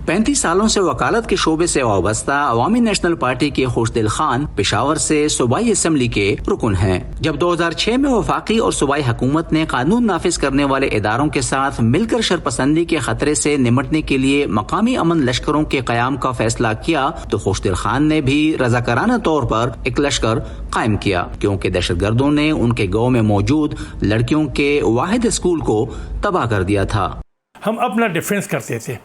35 سالوں سے وکالت کے شعبے سے وابستہ عوامی نیشنل پارٹی کے خوشدل خان پشاور سے صوبائی اسمبلی کے رکن ہیں. جب 2006 میں وفاقی اور صوبائی حکومت نے قانون نافذ کرنے والے اداروں کے ساتھ مل کر شرپسندی کے خطرے سے نمٹنے کے لیے مقامی امن لشکروں کے قیام کا فیصلہ کیا تو خوشدل خان نے بھی رضاکارانہ طور پر ایک لشکر قائم کیا، کیونکہ دہشت گردوں نے ان کے گاؤں میں موجود لڑکیوں کے واحد اسکول کو تباہ کر دیا تھا. ہم اپنا ڈیفنس کرتے تھے،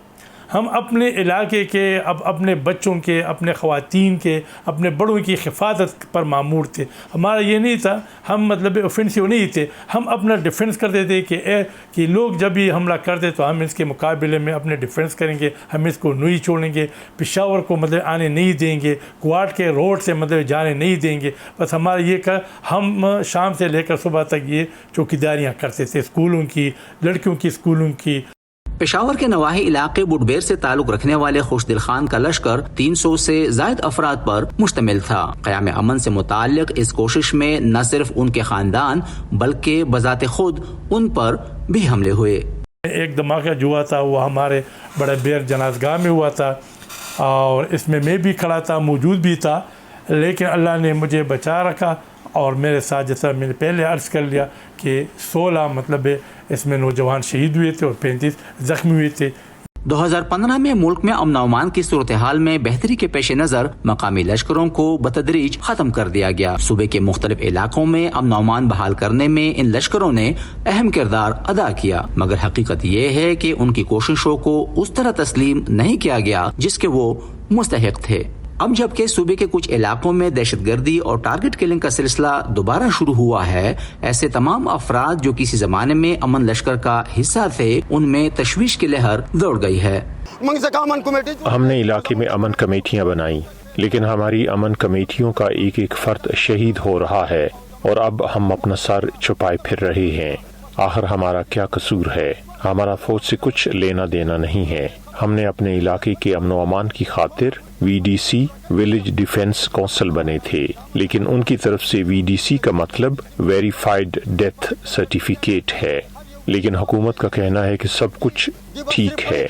ہم اپنے علاقے کے، اپنے بچوں کے، اپنے خواتین کے، اپنے بڑوں کی حفاظت پر مامور تھے. ہمارا یہ نہیں تھا، ہم مطلب اوفینسو نہیں تھے، ہم اپنا ڈیفنس کرتے تھے کہ لوگ جب بھی حملہ کرتے تو ہم اس کے مقابلے میں اپنے ڈیفنس کریں گے، ہم اس کو نہیں چھوڑیں گے، پشاور کو مطلب آنے نہیں دیں گے، کوارٹ کے روڈ سے مطلب جانے نہیں دیں گے. بس ہمارا یہ ہم شام سے لے کر صبح تک یہ چوکیداریاں کرتے تھے، اسکولوں کی، لڑکیوں کی اسکولوں کی. پشاور کے نواحی علاقے بڈبیر سے تعلق رکھنے والے خوشدل خان کا لشکر 300 سے زائد افراد پر مشتمل تھا. قیام امن سے متعلق اس کوشش میں نہ صرف ان کے خاندان بلکہ بذات خود ان پر بھی حملے ہوئے. ایک دھماکہ جو ہوا تھا وہ ہمارے بڑے بیر جنازگاہ میں ہوا تھا اور اس میں بھی کھڑا تھا، موجود بھی تھا، لیکن اللہ نے مجھے بچا رکھا. اور میرے ساتھ جیسا میں نے پہلے عرض کر لیا کہ 16 مطلب اس میں نوجوان شہید ہوئے تھے اور 35 زخمی ہوئے تھے. 2015 میں ملک میں امن و امان کی صورتحال میں بہتری کے پیش نظر مقامی لشکروں کو بتدریج ختم کر دیا گیا. صوبے کے مختلف علاقوں میں امن و امان بحال کرنے میں ان لشکروں نے اہم کردار ادا کیا، مگر حقیقت یہ ہے کہ ان کی کوششوں کو اس طرح تسلیم نہیں کیا گیا جس کے وہ مستحق تھے. اب جبکہ صوبے کے کچھ علاقوں میں دہشت گردی اور ٹارگٹ کلنگ کا سلسلہ دوبارہ شروع ہوا ہے، ایسے تمام افراد جو کسی زمانے میں امن لشکر کا حصہ تھے ان میں تشویش کی لہر دوڑ گئی ہے. ہم نے علاقے میں امن کمیٹیاں بنائیں، لیکن ہماری امن کمیٹیوں کا ایک ایک فرد شہید ہو رہا ہے اور اب ہم اپنا سر چھپائے پھر رہے ہیں. آخر ہمارا کیا قصور ہے؟ ہمارا فوج سے کچھ لینا دینا نہیں ہے. ہم نے اپنے علاقے کے امن و امان کی خاطر VDC ولیج ڈیفنس کونسل بنے تھے، لیکن ان کی طرف سے VDC کا مطلب ویریفائڈ ڈیتھ سرٹیفکیٹ ہے، لیکن حکومت کا کہنا ہے کہ سب کچھ ٹھیک ہے.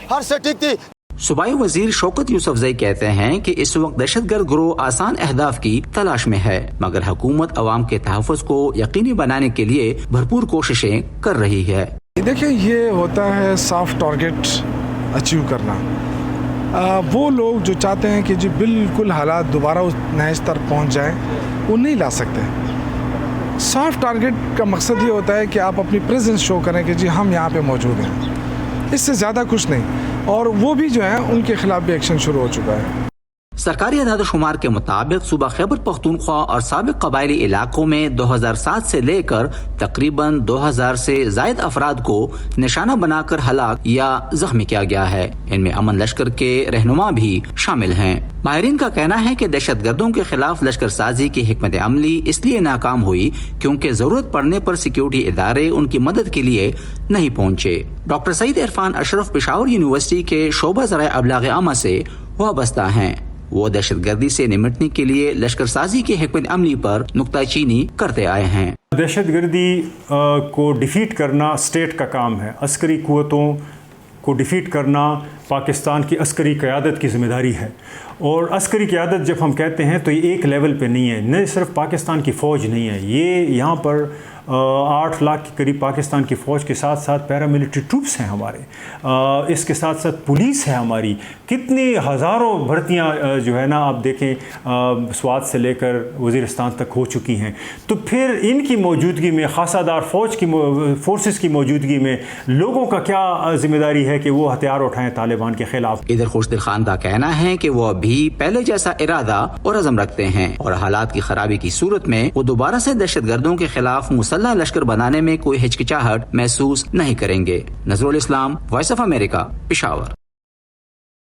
صوبائی وزیر شوکت یوسفزئی کہتے ہیں کہ اس وقت دہشت گرد گروہ آسان اہداف کی تلاش میں ہے، مگر حکومت عوام کے تحفظ کو یقینی بنانے کے لیے بھرپور کوششیں کر رہی ہے. دیکھیں، یہ ہوتا ہے سافٹ ٹارگٹ اچیو کرنا. وہ لوگ جو چاہتے ہیں کہ جی بالکل حالات دوبارہ اس نئے استر پہنچ جائیں، وہ نہیں لا سکتے. سافٹ ٹارگٹ کا مقصد یہ ہوتا ہے کہ آپ اپنی پریزنس شو کریں کہ جی ہم یہاں پہ موجود ہیں، اس سے زیادہ کچھ نہیں. اور وہ بھی جو ہے ان کے خلاف بھی ایکشن شروع ہو چکا ہے. سرکاری اعداد و شمار کے مطابق صوبہ خیبر پختونخوا اور سابق قبائلی علاقوں میں 2007 سے لے کر تقریباً 2000 سے زائد افراد کو نشانہ بنا کر ہلاک یا زخمی کیا گیا ہے. ان میں امن لشکر کے رہنما بھی شامل ہیں. ماہرین کا کہنا ہے کہ دہشت گردوں کے خلاف لشکر سازی کی حکمت عملی اس لیے ناکام ہوئی کیونکہ ضرورت پڑنے پر سیکیورٹی ادارے ان کی مدد کے لیے نہیں پہنچے. ڈاکٹر سعید عرفان اشرف پشاور یونیورسٹی کے شعبہ ذرائع ابلاغ عامہ سے وابستہ ہیں. وہ دہشت گردی سے نمٹنے کے لیے لشکر سازی کی حکمت عملی پر نکتہ چینی کرتے آئے ہیں. دہشت گردی کو ڈیفیٹ کرنا اسٹیٹ کا کام ہے. عسکری قوتوں کو ڈیفیٹ کرنا پاکستان کی عسکری قیادت کی ذمہ داری ہے. اور عسکری قیادت جب ہم کہتے ہیں تو یہ ایک لیول پہ نہیں ہے، نہ صرف پاکستان کی فوج نہیں ہے، یہ یہاں پر 8 لاکھ کے قریب پاکستان کی فوج کے ساتھ ساتھ پیراملٹری ٹروپس ہیں ہمارے، اس کے ساتھ ساتھ پولیس ہے ہماری. کتنی ہزاروں بھرتیاں جو ہے نا آپ دیکھیں سوات سے لے کر وزیرستان تک ہو چکی ہیں. تو پھر ان کی موجودگی میں خاصہ دار فوج کی فورسز کی موجودگی میں لوگوں کا کیا ذمہ داری ہے کہ وہ ہتھیار اٹھائیں طالبان کے خلاف. ادھر خوشدل خان کا کہنا ہے کہ وہ ابھی پہلے جیسا ارادہ اور عزم رکھتے ہیں اور حالات کی خرابی کی صورت میں وہ دوبارہ سے دہشت گردوں کے خلاف مسلح لشکر بنانے میں کوئی ہچکچاہٹ محسوس نہیں کریں گے. نظرالاسلام، وائس آف امریکہ، پشاور.